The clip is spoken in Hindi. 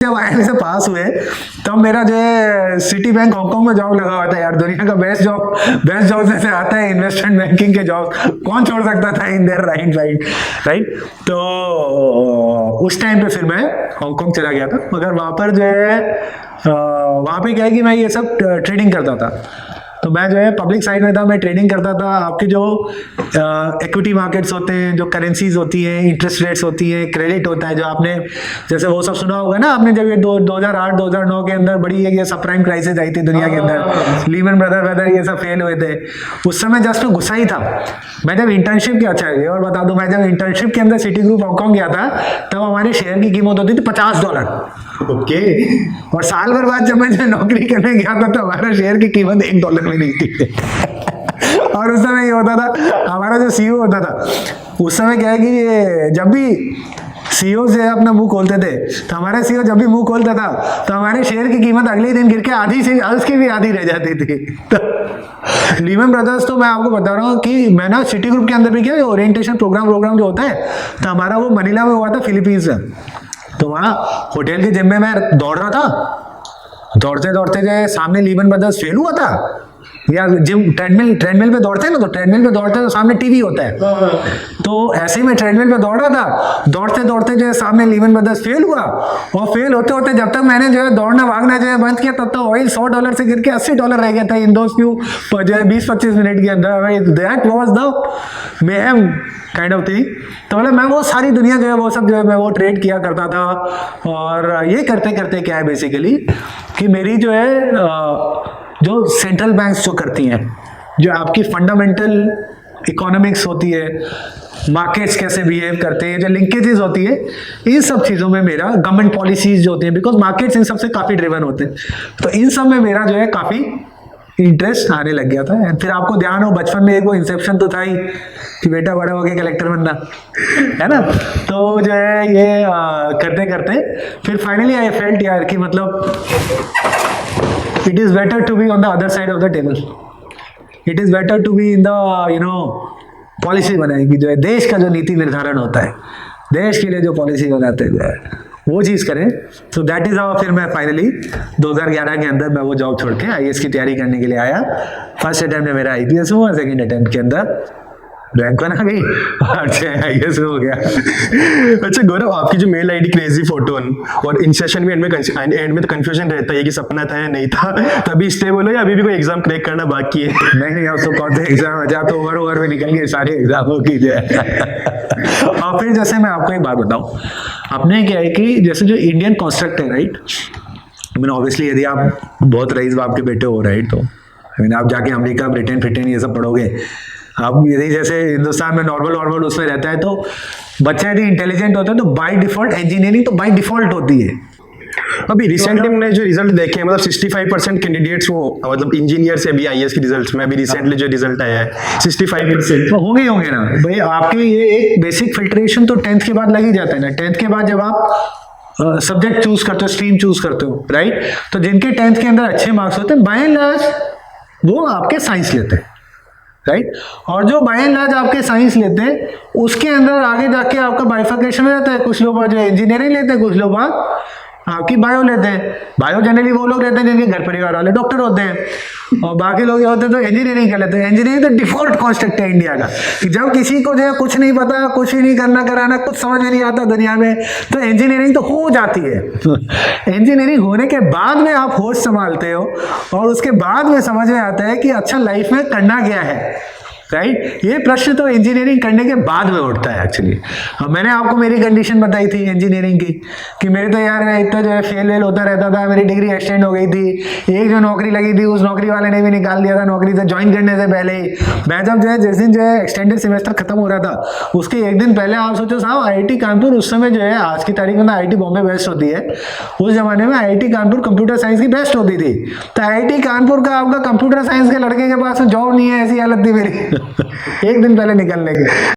जब आईआईटी से पास हुए तब मेरा जो है सिटी बैंक हांगकांग में जॉब लगा हुआ था यार। दुनिया का बेस्ट जॉब में से आता है इन्वेस्टमेंट बैंकिंग के जॉब, कौन छोड़ सकता था इन देयर राइट। तो उस टाइम पे फिर मैं हांगकांग चला गया था, मगर वहां पर जो है वहां पे क्या है कि मैं ये सब ट्रेडिंग करता था। तो मैं जो है पब्लिक साइड में था, मैं ट्रेडिंग करता था। आपके जो इक्विटी मार्केट्स होते हैं, जो करेंसीज होती हैं, इंटरेस्ट रेट्स होती हैं, क्रेडिट होता है, जो आपने जैसे वो सब सुना होगा ना आपने, जब ये 2008-2009 के अंदर बड़ी ये सब प्राइम क्राइसिस आई थी दुनिया के अंदर, लीमन ब्रदर ये सब फेल हुए थे, उस समय जस्ट मैं घुसा ही था। मैं जब इंटर्नशिप किया, अच्छा ये और बता दूं, मैं जब इंटर्नशिप के अंदर सिटी ग्रुप हांगकांग गया था तब हमारे शेयर की कीमत होती थी $50। ओके। और साल भर बाद जब मैं जो नौकरी करने गया था तो हमारा शेयर की कीमत $1 में नहीं थी। और उस समय ये होता था, हमारा जो सीईओ होता था उस समय क्या है कि ये जब भी सीईओ से अपना मुंह खोलते थे तो हमारे सीईओ जब भी मुंह खोलता था तो हमारे शेयर की कीमत अगले दिन गिर के आधी से उसकी भी आधी रह जाती थी। तो लीमन ब्रदर्स तो मैं आपको बता रहा हूँ कि मैं ना सिटी ग्रुप के अंदर भी क्या ओरिएंटेशन प्रोग्राम जो होता है, तो हमारा वो मनीला में हुआ था, फिलीपींस में। तो वहाँ होटल के जिम में मैं दौड़ रहा था, दौड़ते दौड़ते जो सामने लीमन ब्रदर्स फेल हुआ था। या जिम ट्रेडमिल पे दौड़ते हैं ना, तो ट्रेडमिल पे दौड़ते हैं तो सामने टीवी होता है। तो ऐसे ही मैं ट्रेडमिल पे दौड़ रहा था, दौड़ते दौड़ते जो है सामने लीमन ब्रदर्स फेल हुआ। और फेल होते होते जब तक मैंने जो है दौड़ना भागना जो है बंद किया, तब तक ऑयल $100 से गिर के $80 रह गया था इन दो जो है 20-25 मिनट के अंदर। That was the mayhem kind of thing. तो मतलब मैं वो सारी दुनिया जो है वो सब जो है मैं वो ट्रेड किया करता था। और ये करते करते क्या है बेसिकली कि मेरी जो है जो सेंट्रल बैंक्स जो करती हैं, जो आपकी फंडामेंटल इकोनॉमिक्स होती है, मार्केट्स कैसे बिहेव करते हैं, जो लिंकेजेस होती है, इन सब चीज़ों में मेरा गवर्नमेंट पॉलिसीज जो होती हैं, बिकॉज मार्केट्स इन सब से काफ़ी ड्रिवन होते हैं, तो इन सब में मेरा जो है काफ़ी इंटरेस्ट आने लग गया था। फिर आपको ध्यान हो बचपन में एक वो इंसेप्शन तो था ही कि बेटा बड़ा हो गया कलेक्टर बनना है ना। तो जो है ये करते करते फिर फाइनली आई फेल्ट यार कि मतलब it is better to be on the other side of the table. It is better to be in the policy बनाएगी, जो है देश का जो नीति निर्धारण होता है, देश के लिए जो पॉलिसी बनाते हैं जो है वो चीज़ करें। तो दैट इज हाउ फिर मैं फाइनली 2011 के अंदर मैं वो जॉब छोड़ के आईएएस की तैयारी करने के लिए आया। फर्स्ट अटेम्प्ट में मेरा आईपीएस हुआ, सेकंड अटेम्प्ट के अंदर रैंक बना गई, आईएएस हो गया। अच्छा गौरव, आपकी जो मेल आईडी क्रेजी फोटो और इन सेशन में एंड में तो कंफ्यूजन रहता है कि सपना था या नहीं था, तभी स्टेबल हो या अभी भी कोई एग्जाम क्रैक करना बाकी है? नहीं अब तो कौन से एग्जाम जा तो ओवर में निकल गए सारे एग्जामों की जो है। और फिर जैसे मैं आपको एक बात बताऊं, आपने क्या है कि जैसे जो इंडियन कॉन्स्ट्रक्ट है राइट, आई मीन ऑब्वियसली यदि आप बहुत रईस बाप के बेटे हो राइट, तो आई मीन आप जाके अमेरिका ब्रिटेन ये सब पढ़ोगे, आप यदि जैसे हिंदुस्तान में नॉर्मल उसमें रहता है तो बच्चे यदि इंटेलिजेंट होते हैं तो बाय डिफॉल्ट इंजीनियरिंग तो बाय डिफॉल्ट होती है। अभी रिसेंटली मैंने जो रिजल्ट देखे मतलब 65% कैंडिडेट्स वो मतलब इंजीनियर से अभी आईएएस के रिजल्ट्स में अभी रिसेंटली जो रिजल्ट आया है 65%। तो होंगे ना भाई, आपके ये एक बेसिक फिल्ट्रेशन तो 10th के बाद लग ही जाता है ना। 10th के बाद जब आप सब्जेक्ट चूज करते हो, स्ट्रीम चूज करते हो राइट, तो जिनके 10th के अंदर अच्छे मार्क्स होते हैं बाय एंड लार्ज वो आपके साइंस लेते हैं राइट। और जो बाय एंड लार्ज आपके साइंस लेते हैं उसके अंदर आगे जाके आपका बाइफर्केशन हो जाता है। कुछ लोग जो इंजीनियरिंग लेते हैं, कुछ लोग आपकी बायो लेते हैं। बायो जनरली वो लोग रहते हैं जिनके घर परिवार वाले डॉक्टर होते हैं, और बाकी लोग होते हैं तो इंजीनियरिंग कर लेते हैं। इंजीनियरिंग तो डिफॉल्ट कॉन्सेप्ट है इंडिया का कि जब किसी को जो है कुछ नहीं पता, कुछ ही नहीं करना कराना, कुछ समझ में नहीं आता दुनिया में, तो इंजीनियरिंग तो हो जाती है। इंजीनियरिंग होने के बाद में आप होश संभालते हो और उसके बाद में समझ में आता है कि अच्छा लाइफ में करना क्या है राइट। ये प्रश्न तो इंजीनियरिंग करने के बाद में उठता है एक्चुअली। मैंने आपको मेरी कंडीशन बताई थी इंजीनियरिंग की कि मेरे तो यार इतना जो है फेल होता रहता था, मेरी डिग्री एक्सटेंड हो गई थी। एक जो नौकरी लगी थी उस नौकरी वाले ने भी निकाल दिया था नौकरी से ज्वाइन करने से पहले ही। मैं जब जो है जिस दिन जो है एक्सटेंडेड सेमेस्टर खत्म हो रहा था उसके एक दिन पहले आप सोचो साहब, आईआईटी कानपुर उस समय जो है आज की तारीख में आईआईटी बॉम्बे बेस्ट होती है, उस जमाने में आईआईटी कानपुर कंप्यूटर साइंस की बेस्ट होती थी। तो आईआईटी कानपुर का आपका कंप्यूटर साइंस के लड़के के पास जॉब नहीं है, ऐसी हालत थी मेरी एक दिन पहले निकलने के।